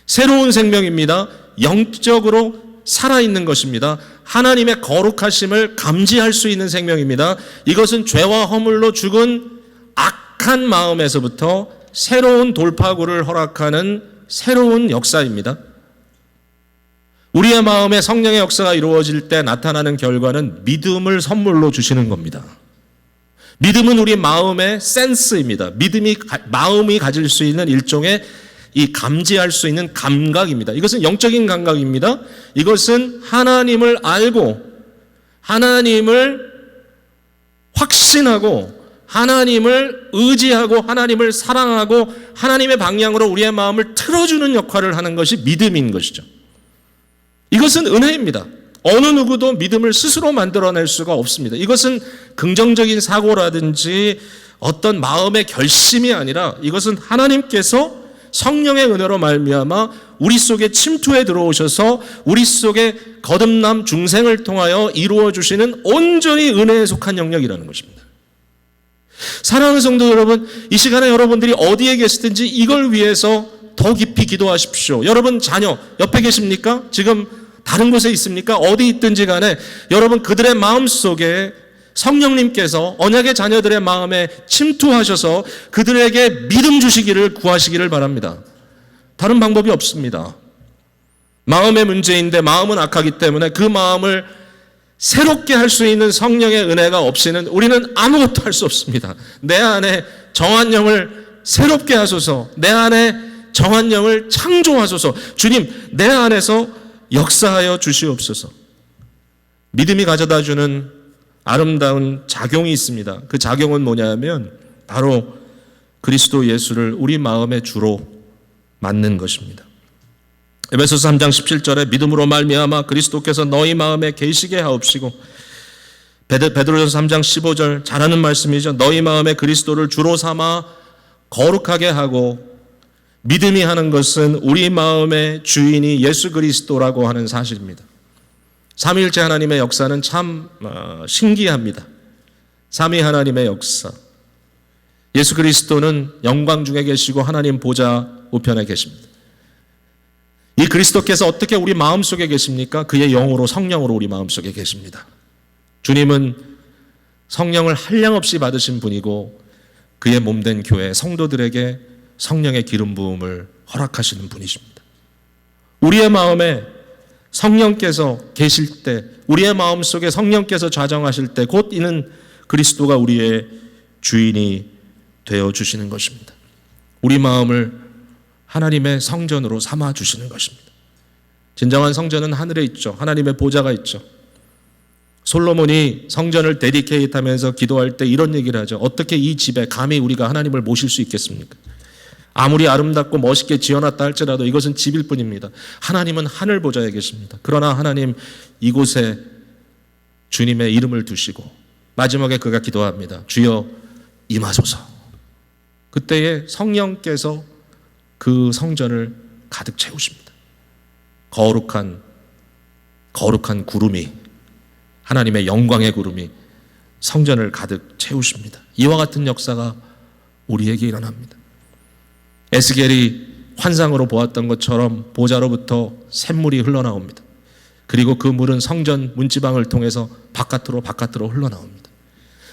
새로운 생명입니다. 영적으로 살아있는 것입니다. 하나님의 거룩하심을 감지할 수 있는 생명입니다. 이것은 죄와 허물로 죽은 악한 마음에서부터 새로운 돌파구를 허락하는 새로운 역사입니다. 우리의 마음에 성령의 역사가 이루어질 때 나타나는 결과는 믿음을 선물로 주시는 겁니다. 믿음은 우리 마음의 센스입니다. 마음이 가질 수 있는 일종의 이 감지할 수 있는 감각입니다. 이것은 영적인 감각입니다. 이것은 하나님을 알고 하나님을 확신하고 하나님을 의지하고 하나님을 사랑하고 하나님의 방향으로 우리의 마음을 틀어주는 역할을 하는 것이 믿음인 것이죠. 이것은 은혜입니다. 어느 누구도 믿음을 스스로 만들어낼 수가 없습니다. 이것은 긍정적인 사고라든지 어떤 마음의 결심이 아니라 이것은 하나님께서 성령의 은혜로 말미암아 우리 속에 침투해 들어오셔서 우리 속에 거듭남 중생을 통하여 이루어 주시는 온전히 은혜에 속한 영역이라는 것입니다. 사랑하는 성도 여러분, 이 시간에 여러분들이 어디에 계시든지 이걸 위해서 더 깊이 기도하십시오. 여러분 자녀 옆에 계십니까? 지금 다른 곳에 있습니까? 어디 있든지 간에 여러분 그들의 마음 속에 성령님께서 언약의 자녀들의 마음에 침투하셔서 그들에게 믿음 주시기를 구하시기를 바랍니다. 다른 방법이 없습니다. 마음의 문제인데 마음은 악하기 때문에 그 마음을 새롭게 할 수 있는 성령의 은혜가 없이는 우리는 아무것도 할 수 없습니다. 내 안에 정한 영을 새롭게 하소서, 내 안에 정한 영을 창조하소서, 주님 내 안에서 역사하여 주시옵소서. 믿음이 가져다주는 아름다운 작용이 있습니다. 그 작용은 뭐냐면 바로 그리스도 예수를 우리 마음의 주로 맞는 것입니다. 에베소서 3장 17절에 믿음으로 말미암아 그리스도께서 너희 마음에 계시게 하옵시고, 베드로전서 3장 15절 잘하는 말씀이죠. 너희 마음에 그리스도를 주로 삼아 거룩하게 하고, 믿음이 하는 것은 우리 마음의 주인이 예수 그리스도라고 하는 사실입니다. 삼위일체 하나님의 역사는 참 신기합니다. 삼위 하나님의 역사. 예수 그리스도는 영광 중에 계시고 하나님 보좌 우편에 계십니다. 이 그리스도께서 어떻게 우리 마음속에 계십니까? 그의 영으로 성령으로 우리 마음속에 계십니다. 주님은 성령을 한량없이 받으신 분이고 그의 몸된 교회 성도들에게 성령의 기름 부음을 허락하시는 분이십니다. 우리의 마음에 성령께서 계실 때, 우리의 마음속에 성령께서 좌정하실 때 곧 이는 그리스도가 우리의 주인이 되어 주시는 것입니다. 우리 마음을 하나님의 성전으로 삼아 주시는 것입니다. 진정한 성전은 하늘에 있죠. 하나님의 보좌가 있죠. 솔로몬이 성전을 데디케이트하면서 기도할 때 이런 얘기를 하죠. 어떻게 이 집에 감히 우리가 하나님을 모실 수 있겠습니까? 아무리 아름답고 멋있게 지어놨다 할지라도 이것은 집일 뿐입니다. 하나님은 하늘 보좌에 계십니다. 그러나 하나님 이곳에 주님의 이름을 두시고 마지막에 그가 기도합니다. 주여 임하소서. 그때에 성령께서 그 성전을 가득 채우십니다. 거룩한 구름이, 하나님의 영광의 구름이 성전을 가득 채우십니다. 이와 같은 역사가 우리에게 일어납니다. 에스겔이 환상으로 보았던 것처럼 보좌로부터 샘물이 흘러나옵니다. 그리고 그 물은 성전 문지방을 통해서 바깥으로 흘러나옵니다.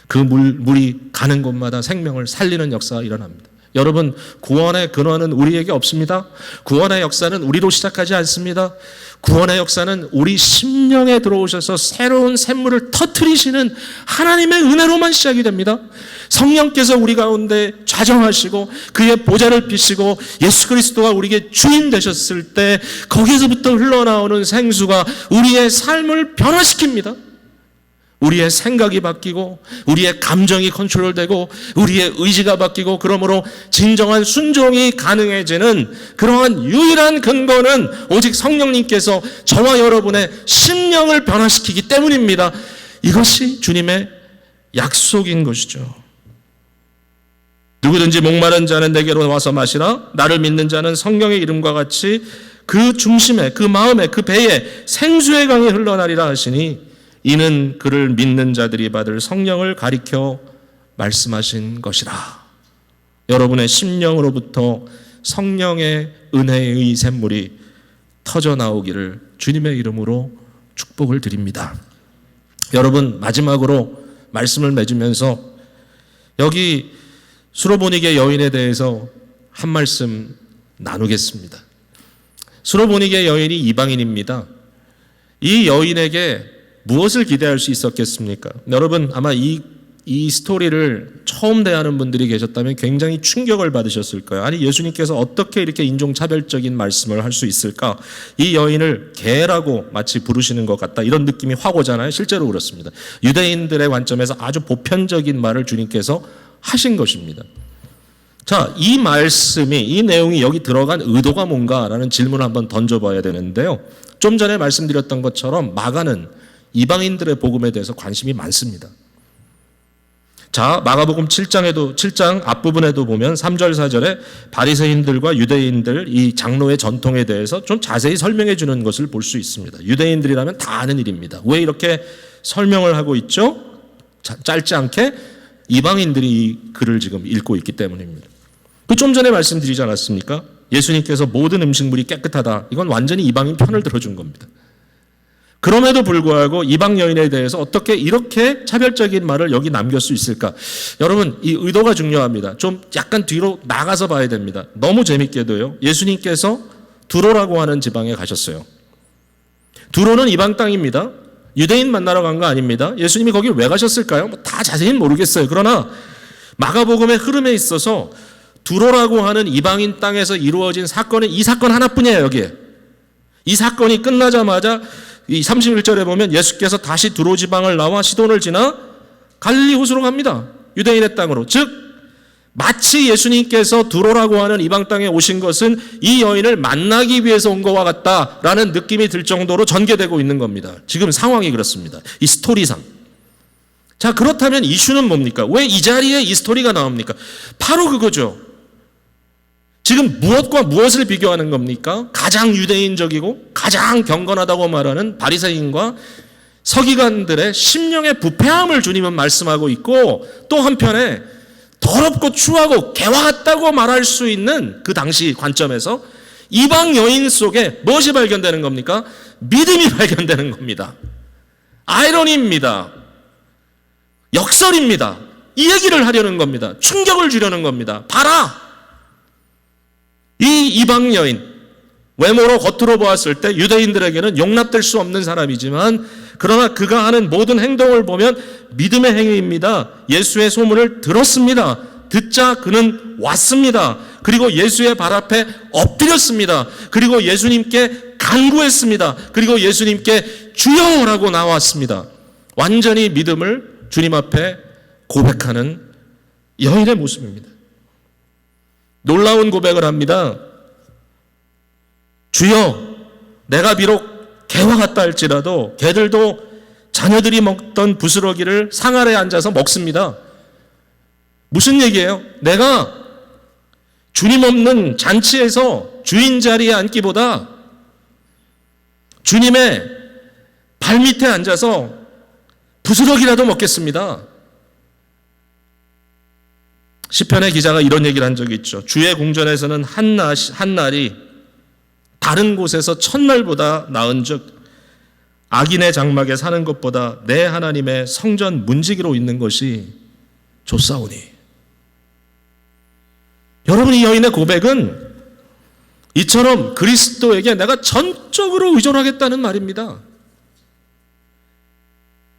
그 물이 가는 곳마다 생명을 살리는 역사가 일어납니다. 여러분, 구원의 근원은 우리에게 없습니다. 구원의 역사는 우리로 시작하지 않습니다. 구원의 역사는 우리 심령에 들어오셔서 새로운 샘물을 터뜨리시는 하나님의 은혜로만 시작이 됩니다. 성령께서 우리 가운데 좌정하시고 그의 보좌를 비시고 예수 그리스도가 우리에게 주인 되셨을 때 거기에서부터 흘러나오는 생수가 우리의 삶을 변화시킵니다. 우리의 생각이 바뀌고 우리의 감정이 컨트롤되고 우리의 의지가 바뀌고, 그러므로 진정한 순종이 가능해지는 그러한 유일한 근거는 오직 성령님께서 저와 여러분의 심령을 변화시키기 때문입니다. 이것이 주님의 약속인 것이죠. 누구든지 목마른 자는 내게로 와서 마시라. 나를 믿는 자는 성령의 이름과 같이 그 중심에, 그 마음에, 그 배에 생수의 강이 흘러나리라 하시니 이는 그를 믿는 자들이 받을 성령을 가리켜 말씀하신 것이라. 여러분의 심령으로부터 성령의 은혜의 샘물이 터져 나오기를 주님의 이름으로 축복을 드립니다. 여러분, 마지막으로 말씀을 맺으면서 여기 수로보니게 여인에 대해서 한 말씀 나누겠습니다. 수로보니게 여인이 이방인입니다. 이 여인에게 무엇을 기대할 수 있었겠습니까? 여러분, 아마 이 스토리를 처음 대하는 분들이 계셨다면 굉장히 충격을 받으셨을 거예요. 아니, 예수님께서 어떻게 이렇게 인종차별적인 말씀을 할 수 있을까? 이 여인을 개라고 마치 부르시는 것 같다, 이런 느낌이 확 오잖아요. 실제로 그렇습니다. 유대인들의 관점에서 아주 보편적인 말을 주님께서 하신 것입니다. 자, 이 말씀이, 이 내용이 여기 들어간 의도가 뭔가라는 질문을 한번 던져봐야 되는데요. 좀 전에 말씀드렸던 것처럼 마가는 이방인들의 복음에 대해서 관심이 많습니다. 자, 마가복음 7장 앞부분에도 보면 3절 4절에 바리새인들과 유대인들 이 장로의 전통에 대해서 좀 자세히 설명해 주는 것을 볼 수 있습니다. 유대인들이라면 다 아는 일입니다. 왜 이렇게 설명을 하고 있죠? 짧지 않게 이방인들이 이 글을 지금 읽고 있기 때문입니다. 그 좀 전에 말씀드리지 않았습니까? 예수님께서 모든 음식물이 깨끗하다. 이건 완전히 이방인 편을 들어준 겁니다. 그럼에도 불구하고 이방 여인에 대해서 어떻게 이렇게 차별적인 말을 여기 남길 수 있을까? 여러분, 이 의도가 중요합니다. 좀 약간 뒤로 나가서 봐야 됩니다. 너무 재밌게도요. 예수님께서 두로라고 하는 지방에 가셨어요. 두로는 이방 땅입니다. 유대인 만나러 간 거 아닙니다. 예수님이 거기 왜 가셨을까요? 다 자세히는 모르겠어요. 그러나 마가복음의 흐름에 있어서 두로라고 하는 이방인 땅에서 이루어진 사건은 이 사건 하나뿐이에요. 여기에. 이 사건이 끝나자마자 이 31절에 보면 예수께서 다시 두로 지방을 나와 시돈을 지나 갈릴리 호수로 갑니다. 유대인의 땅으로. 즉 마치 예수님께서 두로라고 하는 이방 땅에 오신 것은 이 여인을 만나기 위해서 온 것과 같다라는 느낌이 들 정도로 전개되고 있는 겁니다. 지금 상황이 그렇습니다. 이 스토리상. 자, 그렇다면 이슈는 뭡니까? 왜 이 자리에 이 스토리가 나옵니까? 바로 그거죠. 지금 무엇과 무엇을 비교하는 겁니까? 가장 유대인적이고 가장 경건하다고 말하는 바리새인과 서기관들의 심령의 부패함을 주님은 말씀하고 있고, 또 한편에 더럽고 추하고 개와 같다고 말할 수 있는 그 당시 관점에서 이방 여인 속에 무엇이 발견되는 겁니까? 믿음이 발견되는 겁니다. 아이러니입니다. 역설입니다. 이 얘기를 하려는 겁니다. 충격을 주려는 겁니다. 봐라! 이 이방 여인, 외모로 겉으로 보았을 때 유대인들에게는 용납될 수 없는 사람이지만, 그러나 그가 하는 모든 행동을 보면 믿음의 행위입니다. 예수의 소문을 들었습니다. 듣자 그는 왔습니다. 그리고 예수의 발 앞에 엎드렸습니다. 그리고 예수님께 간구했습니다. 그리고 예수님께 주여라고 나왔습니다. 완전히 믿음을 주님 앞에 고백하는 여인의 모습입니다. 놀라운 고백을 합니다. 주여, 내가 비록 개와 같다 할지라도 개들도 자녀들이 먹던 부스러기를 상 아래에 앉아서 먹습니다. 무슨 얘기예요? 내가 주님 없는 잔치에서 주인 자리에 앉기보다 주님의 발밑에 앉아서 부스러기라도 먹겠습니다. 시편의 기자가 이런 얘기를 한 적이 있죠. 주의 궁전에서는 한 날이 다른 곳에서 첫날보다 나은즉 악인의 장막에 사는 것보다 내 하나님의 성전 문지기로 있는 것이 좋사오니. 여러분, 이 여인의 고백은 이처럼 그리스도에게 내가 전적으로 의존하겠다는 말입니다.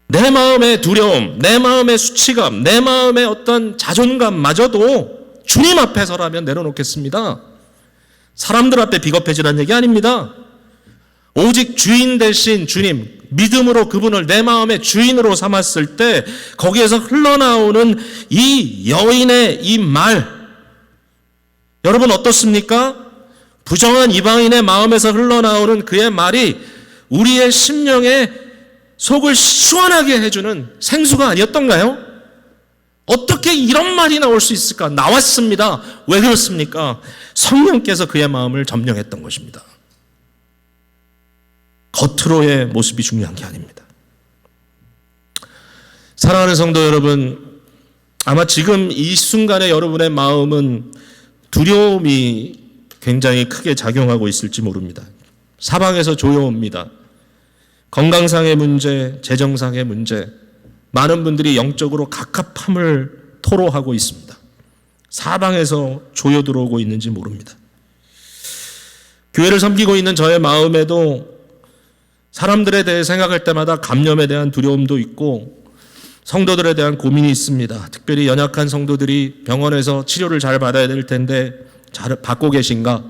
내 마음의 두려움, 내 마음의 수치감, 내 마음의 어떤 자존감마저도 주님 앞에서라면 내려놓겠습니다. 사람들 앞에 비겁해지라는 얘기 아닙니다. 오직 주인 대신 주님, 믿음으로 그분을 내 마음의 주인으로 삼았을 때 거기에서 흘러나오는 이 여인의 이 말, 여러분 어떻습니까? 부정한 이방인의 마음에서 흘러나오는 그의 말이 우리의 심령에 속을 시원하게 해주는 생수가 아니었던가요? 어떻게 이런 말이 나올 수 있을까? 나왔습니다. 왜 그렇습니까? 성령께서 그의 마음을 점령했던 것입니다. 겉으로의 모습이 중요한 게 아닙니다. 사랑하는 성도 여러분, 아마 지금 이 순간에 여러분의 마음은 두려움이 굉장히 크게 작용하고 있을지 모릅니다. 사방에서 조여옵니다. 건강상의 문제, 재정상의 문제, 많은 분들이 영적으로 갑갑함을 토로하고 있습니다. 사방에서 조여 들어오고 있는지 모릅니다. 교회를 섬기고 있는 저의 마음에도 사람들에 대해 생각할 때마다 감염에 대한 두려움도 있고 성도들에 대한 고민이 있습니다. 특별히 연약한 성도들이 병원에서 치료를 잘 받아야 될 텐데 잘 받고 계신가?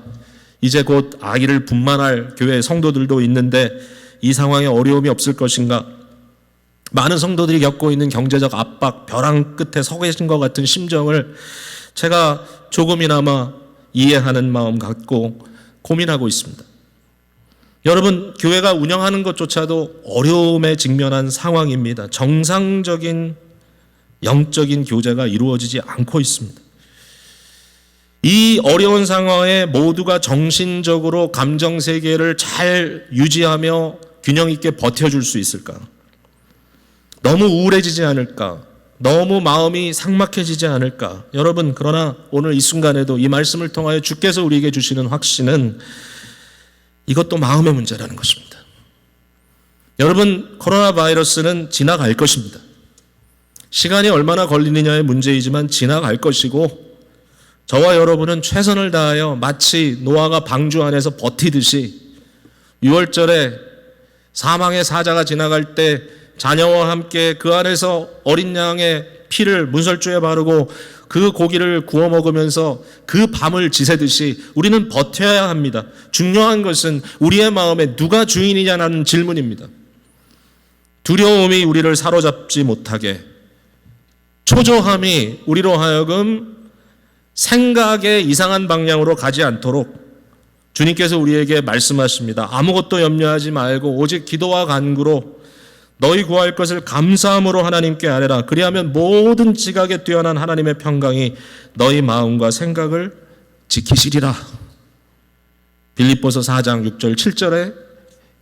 이제 곧 아기를 분만할 교회 성도들도 있는데 이 상황에 어려움이 없을 것인가? 많은 성도들이 겪고 있는 경제적 압박, 벼랑 끝에 서 계신 것 같은 심정을 제가 조금이나마 이해하는 마음 갖고 고민하고 있습니다. 여러분, 교회가 운영하는 것조차도 어려움에 직면한 상황입니다. 정상적인 영적인 교제가 이루어지지 않고 있습니다. 이 어려운 상황에 모두가 정신적으로 감정 세계를 잘 유지하며 균형 있게 버텨줄 수 있을까? 너무 우울해지지 않을까? 너무 마음이 삭막해지지 않을까? 여러분, 그러나 오늘 이 순간에도 이 말씀을 통하여 주께서 우리에게 주시는 확신은 이것도 마음의 문제라는 것입니다. 여러분, 코로나 바이러스는 지나갈 것입니다. 시간이 얼마나 걸리느냐의 문제이지만 지나갈 것이고, 저와 여러분은 최선을 다하여 마치 노아가 방주 안에서 버티듯이 6월절에 사망의 사자가 지나갈 때 자녀와 함께 그 안에서 어린 양의 피를 문설주에 바르고 그 고기를 구워 먹으면서 그 밤을 지새듯이 우리는 버텨야 합니다. 중요한 것은 우리의 마음에 누가 주인이냐는 질문입니다. 두려움이 우리를 사로잡지 못하게, 초조함이 우리로 하여금 생각의 이상한 방향으로 가지 않도록 주님께서 우리에게 말씀하십니다. 아무것도 염려하지 말고 오직 기도와 간구로 너희 구할 것을 감사함으로 하나님께 아뢰라. 그리하면 모든 지각에 뛰어난 하나님의 평강이 너희 마음과 생각을 지키시리라. 빌립보서 4장 6절 7절의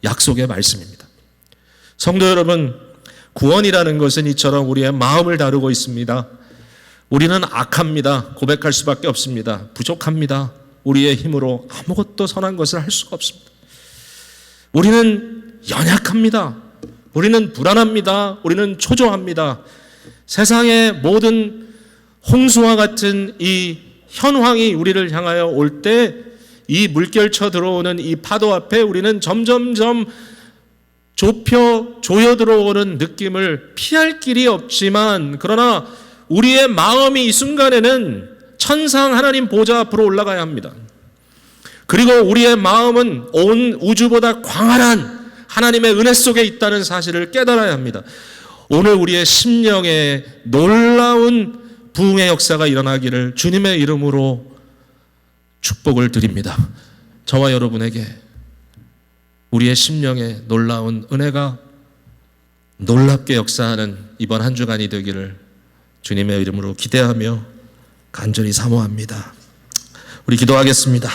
약속의 말씀입니다. 성도 여러분, 구원이라는 것은 이처럼 우리의 마음을 다루고 있습니다. 우리는 악합니다. 고백할 수밖에 없습니다. 부족합니다. 우리의 힘으로 아무것도 선한 것을 할 수가 없습니다. 우리는 연약합니다. 우리는 불안합니다. 우리는 초조합니다. 세상의 모든 홍수와 같은 이 현황이 우리를 향하여 올 때 이 물결쳐 들어오는 이 파도 앞에 우리는 점점점 조여 들어오는 느낌을 피할 길이 없지만, 그러나 우리의 마음이 이 순간에는 천상 하나님 보좌 앞으로 올라가야 합니다. 그리고 우리의 마음은 온 우주보다 광활한 하나님의 은혜 속에 있다는 사실을 깨달아야 합니다. 오늘 우리의 심령에 놀라운 부흥의 역사가 일어나기를 주님의 이름으로 축복을 드립니다. 저와 여러분에게 우리의 심령에 놀라운 은혜가 놀랍게 역사하는 이번 한 주간이 되기를 주님의 이름으로 기대하며 간절히 사모합니다. 우리 기도하겠습니다.